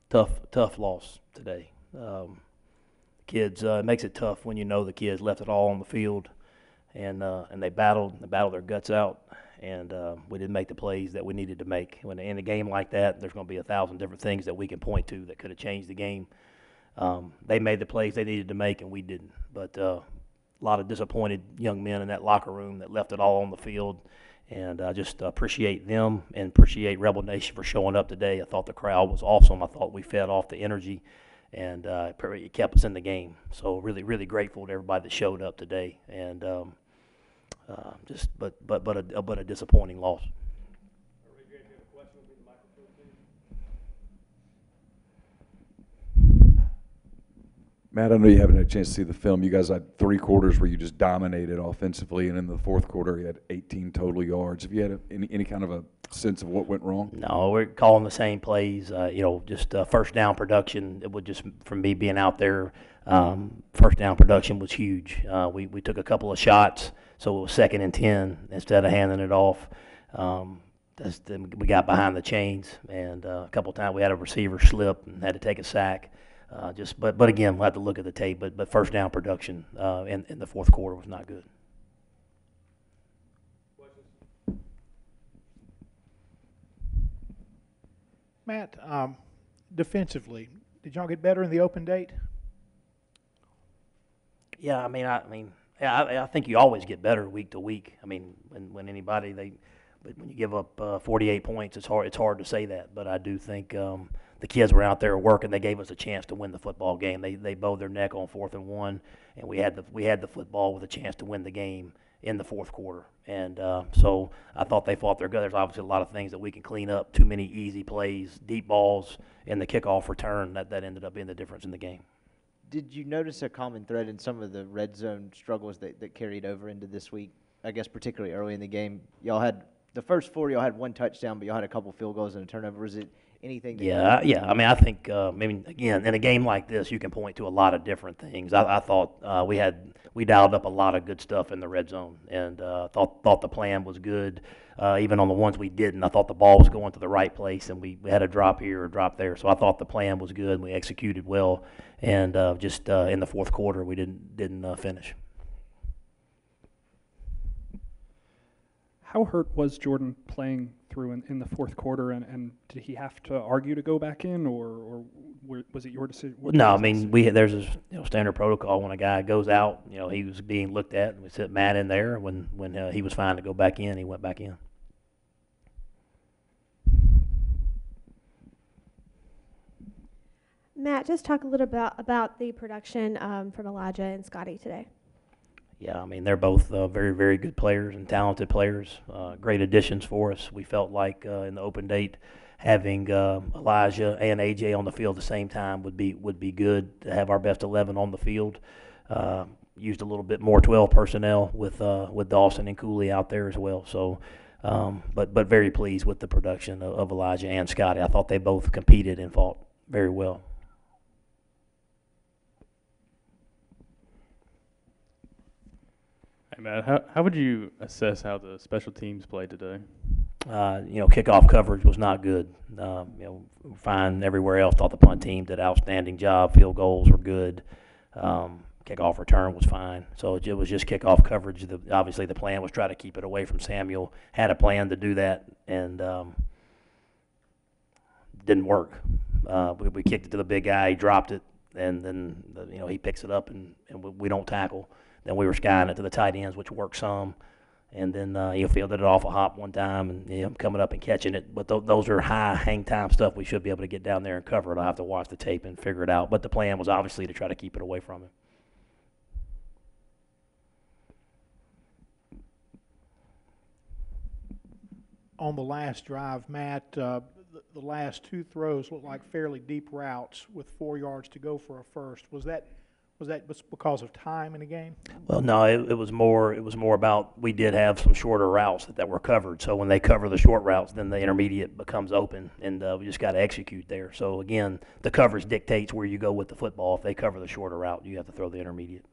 tough loss today. Kids, it makes it tough when you know the kids left it all on the field, and they battled their guts out, and we didn't make the plays that we needed to make. When in a game like that, there's going to be 1,000 different things that we can point to that could have changed the game. They made the plays they needed to make, and we didn't. But a lot of disappointed young men in that locker room that left it all on the field. And I just appreciate them and appreciate Rebel Nation for showing up today. I thought the crowd was awesome. I thought we fed off the energy, and it kept us in the game. So really, really grateful to everybody that showed up today. And but a disappointing loss. Matt, I know you haven't had a chance to see the film. You guys had 3 quarters where you just dominated offensively, and in the fourth quarter you had 18 total yards. Have you had any kind of a sense of what went wrong? No, we're calling the same plays. Just first down production. It would just, from me being out there, first down production was huge. We took a couple of shots, so it was 2nd and 10 instead of handing it off. We got behind the chains, and a couple of times we had a receiver slip and had to take a sack. But again, we'll have to look at the tape. But first down production in the fourth quarter was not good. Matt, defensively, did y'all get better in the open date? Yeah, I think you always get better week to week. I mean, when when you give up 48 points, it's hard to say that. But I do think the kids were out there working. They gave us a chance to win the football game. They bowed their neck on 4th and 1, and we had the football with a chance to win the game in the fourth quarter. And so I thought they fought their gut. There's obviously a lot of things that we can clean up. Too many easy plays, deep balls, and the kickoff return that ended up being the difference in the game. Did you notice a common thread in some of the red zone struggles that carried over into this week? I guess particularly early in the game, y'all had the first 4. Y'all had 1 touchdown, but y'all had a couple field goals and a turnover. Was it anything? Yeah. I think again, in a game like this, you can point to a lot of different things. I thought we dialed up a lot of good stuff in the red zone, and thought the plan was good. Even on the ones we didn't, I thought the ball was going to the right place, and we had a drop here or drop there. So I thought the plan was good, and we executed well. And in the fourth quarter, we didn't finish. How hurt was Jordan playing through in the fourth quarter, and did he have to argue to go back in, or was it your decision? No, there's a standard protocol when a guy goes out. He was being looked at, and we set Matt in there. When he was fine to go back in, he went back in. Matt, just talk a little bit about the production from Elijah and Scotty today. Yeah, they're both very, very good players and talented players, great additions for us. We felt like in the open date, having Elijah and AJ on the field at the same time would be good to have our best 11 on the field. Used a little bit more 12 personnel with Dawson and Cooley out there as well. So, but very pleased with the production of Elijah and Scotty. I thought they both competed and fought very well. Hey, Matt, how would you assess how the special teams played today? Kickoff coverage was not good. Fine everywhere else. Thought the punt team did an outstanding job. Field goals were good. Kickoff return was fine. So it was just kickoff coverage. Obviously, the plan was try to keep it away from Samuel. Had a plan to do that, and didn't work. We kicked it to the big guy. He dropped it, and then he picks it up, and we don't tackle. Then we were skying it to the tight ends, which worked some. And then he fielded it off a hop one time, and coming up and catching it. But those are high hang time stuff. We should be able to get down there and cover it. I'll have to watch the tape and figure it out. But the plan was obviously to try to keep it away from him. On the last drive, Matt, the last 2 throws looked like fairly deep routes with 4 yards to go for a first. Was that because of time in the game? Well, no, it was more about we did have some shorter routes that were covered. So when they cover the short routes, then the intermediate becomes open, and we just got to execute there. So again, the coverage dictates where you go with the football. If they cover the shorter route, you have to throw the intermediate.